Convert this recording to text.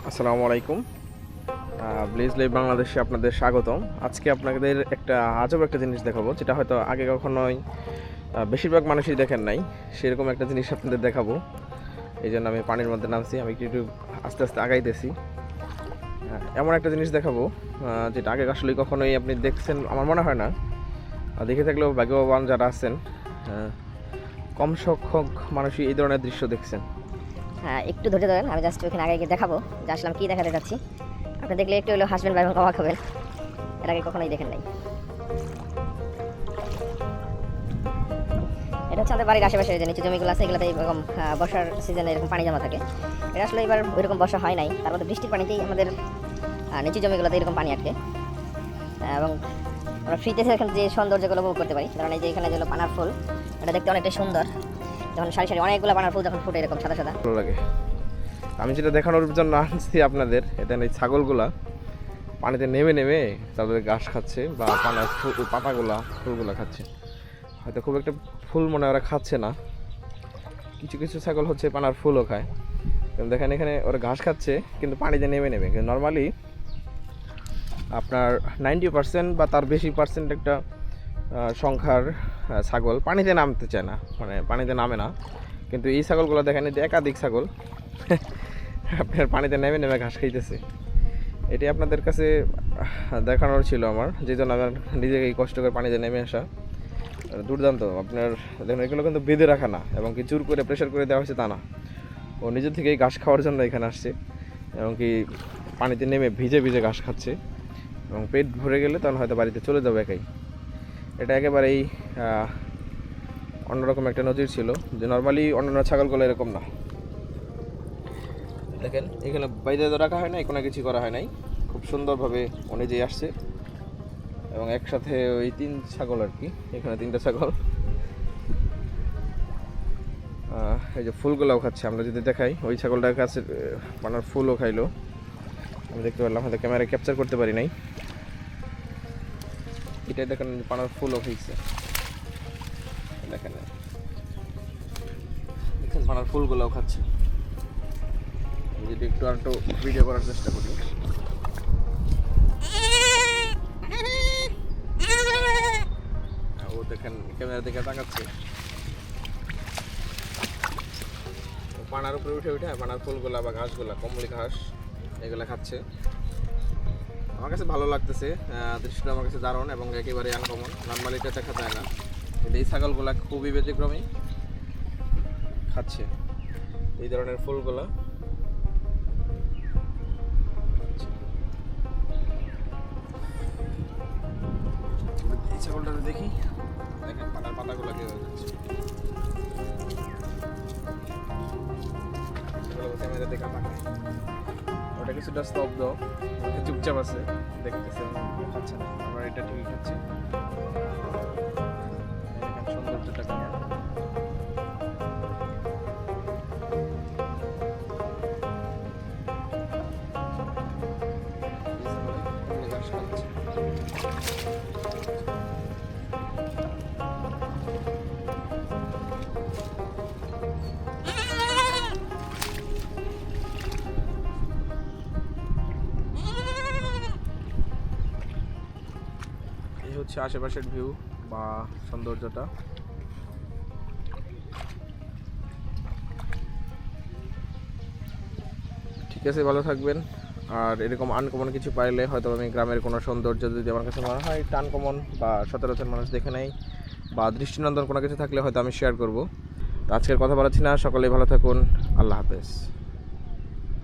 আসসালামু আলাইকুম। Bless live বাংলাদেশে আপনাদের স্বাগতম। আজকে আপনাদের একটা আজব একটা জিনিস দেখাবো, যেটা হয়তো আগে কখনোই বেশিরভাগ মানুষই দেখেন নাই। সেরকম একটা জিনিস আপনাদের দেখাবো। এই জন্য আমি পানির মধ্যে নামছি, আমি একটু আস্তে আস্তে আগাইতেছি। এমন একটা জিনিস দেখাবো যেটা আগে আসলে কখনোই আপনি দেখছেন আমার মনে হয় না। দেখে থাকলেও ভাগ্যবান যারা আছেন, কম সংখ্যক মানুষই এই ধরনের দৃশ্য দেখছেন। হ্যাঁ, একটু ধৈর্য ধরেন, আমি জাস্ট ওখানে আগে গিয়ে দেখাবো যে আসলে আমি কী দেখাতে যাচ্ছি। আপনি দেখলে একটু হলেও হাসবেন বা এবং অবাক হবেন, এর আগে কখনোই দেখেন নাই। এটা হচ্ছে আমাদের বাড়ির আশেপাশে যে নিচু জমিগুলো আছে, এগুলোতে এরকম বর্ষার সিজনে এরকম পানি জমা থাকে। এটা আসলে এবার ওইরকম বর্ষা হয় নাই, তার মধ্যে বৃষ্টির পানিতেই আমাদের নিচু জমিগুলোতে এরকম পানি আটকে। এবং আমরা ফ্রিতে এখানে যে সৌন্দর্যগুলো উপভোগ করতে পারি, কারণ এই যে এখানে যেগুলো পানার ফুল, এটা দেখতে অনেকটা সুন্দর। যখন সারি সারি অনেকগুলো পানার ফুল যখন ফুটে এরকম সাদা সাদা ভালো লাগে। আমি যেটা দেখানোর জন্য আনছি আপনাদের, এটা এই ছাগলগুলা পানিতে নেমে নেমে তাদের ঘাস খাচ্ছে বা পানার পাতাগুলা ফুলগুলা খাচ্ছে। হয়তো খুব একটা ফুল মনে ওরা খাচ্ছে না, কিছু কিছু ছাগল হচ্ছে পানার ফুলও খায়। কিন্তু দেখেন এখানে ওরা ঘাস খাচ্ছে কিন্তু পানিতে নেমে নেমে। কিন্তু নর্মালি আপনার 90% বা তার বেশি পার্সেন্ট একটা সংখ্যার ছাগল পানিতে নামতে চায় না, মানে পানিতে নামে না। কিন্তু এই ছাগলগুলো দেখেন, এই যে একাধিক ছাগল আপনার পানিতে নেমে নেমে ঘাস খাইতেছে। এটি আপনাদের কাছে দেখানোর ছিল আমার, যে জন্য আমার নিজেকে কষ্ট করে পানিতে নেমে আসা। দুর্দান্ত। আপনার দেখুন, এগুলো কিন্তু বেঁধে রাখা না এবং কি জোর করে প্রেশার করে দেওয়া হয়েছে তা না। ও নিজের থেকেই ঘাস খাওয়ার জন্য এখানে আসছে এবং কি পানিতে নেমে ভিজে ভিজে ঘাস খাচ্ছে এবং পেট ভরে গেলে তখন হয়তো বাড়িতে চলে যাবে একাই। এটা একেবারেই অন্যরকম একটা নজির ছিল, যে নর্মালি অন্যান্য ছাগলগুলো এরকম না। দেখেন এখানে বাইরে তো রাখা হয় নাই, কোনো কিছু করা হয় নাই, খুব সুন্দরভাবে ও নিজেই আসছে এবং একসাথে ওই 3 ছাগল আর কি, এখানে 3টা ছাগল এই যে ফুলগুলাও খাচ্ছে। আমরা যদি দেখাই, ওই ছাগলটার কাছে পানার ফুলও খাইলো, আমি দেখতে পারলাম, হয়তো ক্যামেরায় ক্যাপচার করতে পারি নাই। এটাই দেখেন পানার ফুলও খাইছে। দেখেন দেখেন পানার ফুলগুলোও খাচ্ছে। যদি একটু আর একটু ভিডিও করার চেষ্টা করি, ও দেখেন ক্যামেরা দিকে তাকাচ্ছে, পানার উপরে উঠে উঠে পানার ফুলগুলা বা ঘাসগুলা, কমলি ঘাস এগুলা খাচ্ছে। আমার কাছে ভালো লাগতেছে, দৃশ্যটা আমার কাছে দারুণ এবং একেবারে আনকমন, নর্মালি এটা দেখা যায় না। কিন্তু এই ছাগলগুলা খুবই ব্যতিক্রমী, খাচ্ছে এই ধরনের ফুলগুলা। এই ছাগলটাতে দেখি, দেখেন পাতার পাতাগুলো কীভাবে যাচ্ছে। ক্যামেরা দেখা থাকে, ওটা কিছুটা স্তব্ধ, চুপচাপ আছে, দেখতেছে, খাচ্ছে না। আমরা এটা ঠিকই খাচ্ছি। দেখেন সৌন্দর্যটা কেমন। এই হচ্ছে আশেপাশের ভিউ বা সৌন্দর্যটা। ঠিক আছে, ভালো থাকবেন। আর এরকম আনকমন কিছু পাইলে হয়তো আমি গ্রামের কোনো সৌন্দর্য যদি আমার কাছে মনে হয় এটা আনকমন বা সচরাচর মানুষ দেখে নেয় বা দৃষ্টিনন্দন কোনো কিছু থাকলে হয়তো আমি শেয়ার করব। তো আজকের কথা বলাচ্ছি না, সকলেই ভালো থাকুন। আল্লাহ হাফেজ।